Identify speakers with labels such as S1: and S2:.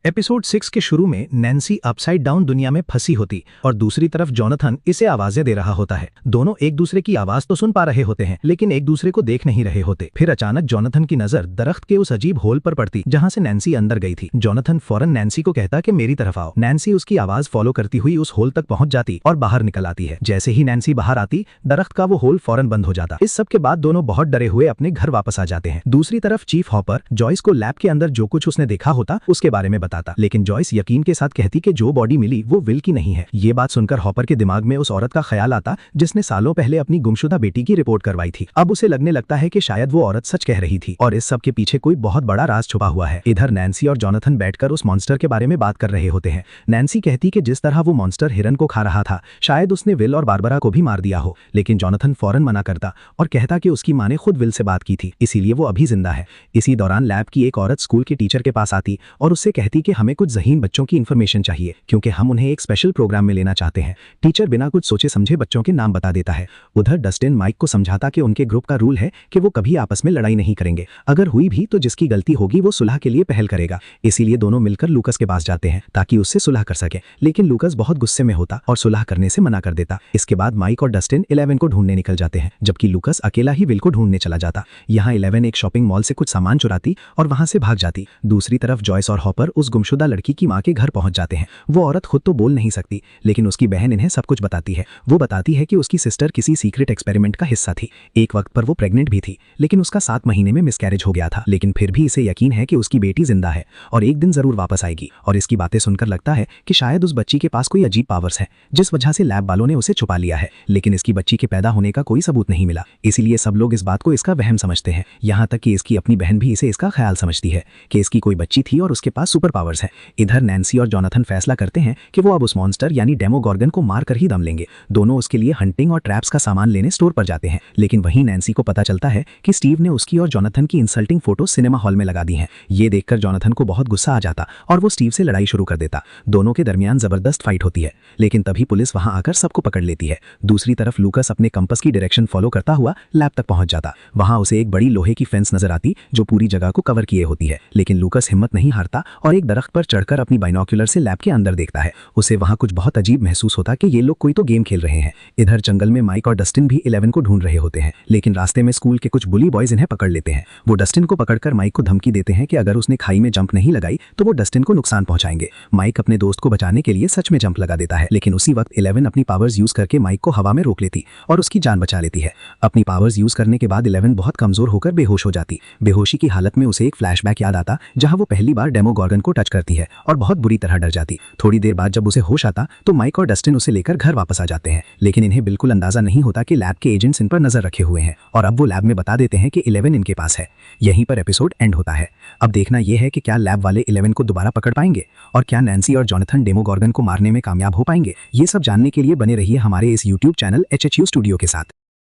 S1: Episode 6 के शुरू में नैन्सी अपसाइड डाउन दुनिया में फंसी होती और दूसरी तरफ जोनाथन इसे आवाजें दे रहा होता है। दोनों एक दूसरे की आवाज तो सुन पा रहे होते हैं लेकिन एक दूसरे को देख नहीं रहे होते। फिर अचानक जोनाथन की नजर दरख्त के उस अजीब होल पर पड़ती जहां से नैन्सी अंदर गई थी। जोनाथन फौरन नैन्सी को कहता कि मेरी तरफ आओ। नैन्सी उसकी आवाज फॉलो करती हुई उस होल तक पहुंच जाती और बाहर निकल आती है। जैसे ही नैन्सी बाहर आती दरख्त का वो होल फौरन बंद हो जाता। इस सब के बाद दोनों बहुत डरे हुए अपने घर वापस आ जाते हैं। दूसरी तरफ चीफ हॉपर जॉयस को लैब के अंदर जो कुछ उसने देखा होता उसके बारे में बताता, लेकिन जॉयस यकीन के साथ कहती कि जो बॉडी मिली वो विल की नहीं है। ये बात सुनकर हॉपर के दिमाग में उस औरत का ख्याल आता जिसने सालों पहले अपनी गुमशुदा बेटी की रिपोर्ट करवाई थी। अब उसे लगने लगता है कि शायद वो औरत सच कह रही थी और इस सब के पीछे कोई बहुत बड़ा राज छुपा हुआ है। इधर नैन्सी और जोनाथन बैठकर उस मॉन्स्टर के बारे में बात कर रहे होते हैं। नैन्सी कहती कि जिस तरह वो मॉन्स्टर हिरन को खा रहा था शायद उसने विल और बारबरा को भी मार दिया हो, लेकिन जोनाथन फौरन मना करता और कहता कि उसकी माँ ने खुद विल से बात की थी, इसीलिए वो अभी जिंदा है। इसी दौरान लैब की एक औरत स्कूल के टीचर के पास आती और उससे कहती कि हमें कुछ ज़हीन बच्चों की इन्फॉर्मेशन चाहिए क्योंकि हम उन्हें एक स्पेशल प्रोग्राम में लेना चाहते हैं। टीचर बिना कुछ सोचे समझे बच्चों के नाम बता देता है। उधर डस्टिन माइक को समझाता कि उनके ग्रुप का रूल है कि वो कभी आपस में लड़ाई नहीं करेंगे, अगर हुई भी तो जिसकी गलती होगी वो सुलह के लिए पहल करेगा। इसीलिए दोनों मिलकर लूकस के पास जाते हैं ताकि उससे सुलह कर सके, लेकिन लूकस बहुत गुस्से में होता और सुलह करने से मना कर देता। इसके बाद माइक और डस्टिन 11 को ढूंढने निकल जाते हैं जबकि लूकस अकेला ही विल को ढूंढने चला जाता। यहाँ 11 एक शॉपिंग मॉल से कुछ सामान चुराती और वहां से भाग जाती। दूसरी तरफ जॉयस और हॉपर उस गुमशुदा लड़की की माँ के घर पहुंच जाते हैं। वो औरत खुद तो बोल नहीं सकती लेकिन उसकी बहन इन्हें सब कुछ बताती है। वो बताती है कि उसकी सिस्टर किसी सीक्रेट एक्सपेरिमेंट का हिस्सा थी। एक वक्त पर वो प्रेग्नेंट भी थी लेकिन उसका 7 महीने में मिसकैरेज हो गया था, लेकिन फिर भी इसे यकीन है कि उसकी बेटी जिंदा है और एक दिन जरूर वापस आएगी। और इसकी बातें सुनकर लगता है कि शायद उस बच्ची के पास कोई अजीब पावर्स है जिस वजह से लैब वालों ने उसे छुपा लिया है, लेकिन इसकी बच्ची के पैदा होने का कोई सबूत नहीं मिला। इसीलिए सब लोग इस बात को इसका वहम समझते हैं। यहाँ तक कि इसकी अपनी बहन भी इसे इसका ख्याल समझती है कि इसकी कोई बच्ची थी और उसके पास सुपर पावर्स है। इधर नैन्सी और जोनाथन फैसला करते हैं कि वो अब उस मॉन्स्टर यानी डेमोगॉर्गन को मार कर ही दम लेंगे। दोनों उसके लिए हंटिंग और ट्रैप्स का सामान लेने स्टोर पर जाते हैं, लेकिन वहीं नैन्सी को पता चलता है कि स्टीव ने उसकी और जोनाथन की इंसल्टिंग फोटो सिनेमा हॉल में लगा दी हैं। ये देखकर जोनाथन को बहुत गुस्सा आ जाता और वो स्टीव से लड़ाई शुरू कर देता। दोनों के दरमियान जबरदस्त फाइट होती है, लेकिन तभी पुलिस वहां आकर सबको पकड़ लेती है। दूसरी तरफ लूकस अपने कंपास की डायरेक्शन फॉलो करता हुआ लैब तक पहुंच जाता। वहां उसे एक बड़ी लोहे की फेंस नजर आती जो पूरी जगह को कवर किए होती है, लेकिन लूकस हिम्मत नहीं हारता और एक दरख्त पर चढ़कर अपनी बाइनोक्यूलर से लैब के अंदर देखता है। उसे वहां कुछ बहुत अजीब महसूस होता कि ये लोग कोई तो गेम खेल रहे हैं। इधर जंगल में माइक और डस्टिन भी 11 को ढूंढ रहे होते हैं, लेकिन रास्ते में स्कूल के कुछ बुली बॉयज इन्हें पकड़ लेते हैं। वो डस्टिन को पकड़कर माइक को धमकी देते हैं कि अगर उसने खाई में जंप नहीं लगाई तो वो डस्टिन को नुकसान पहुंचाएंगे। माइक अपने दोस्त को बचाने के लिए सच में जंप लगा देता है, लेकिन उसी वक्त 11 अपनी पावर्स यूज करके माइक को हवा में रोक लेती और उसकी जान बचा लेती है। अपनी पावर्स यूज करने के बाद 11 बहुत कमजोर होकर बेहोश हो जाती। बेहोशी की हालत में उसे एक फ्लैशबैक याद आता जहां वो पहली बार डेमोगॉर्गन को टच करती है और बहुत बुरी तरह डर जाती। थोड़ी देर बाद जब उसे होश आता तो माइक और डस्टिन उसे लेकर घर वापस आ जाते हैं, लेकिन इन्हें बिल्कुल अंदाजा नहीं होता कि लैब के एजेंट्स इन पर नजर रखे हुए हैं और अब वो लैब में बता देते हैं कि 11 इनके पास है। यहीं पर एपिसोड एंड होता है। अब देखना यह है कि क्या लैब वाले 11 को दोबारा पकड़ पाएंगे और क्या नैन्सी और जोनाथन डेमोगॉर्गन को मारने में कामयाब हो पाएंगे। ये सब जानने के लिए बने रहिए हमारे इस यूट्यूब चैनल HHU स्टूडियो के साथ।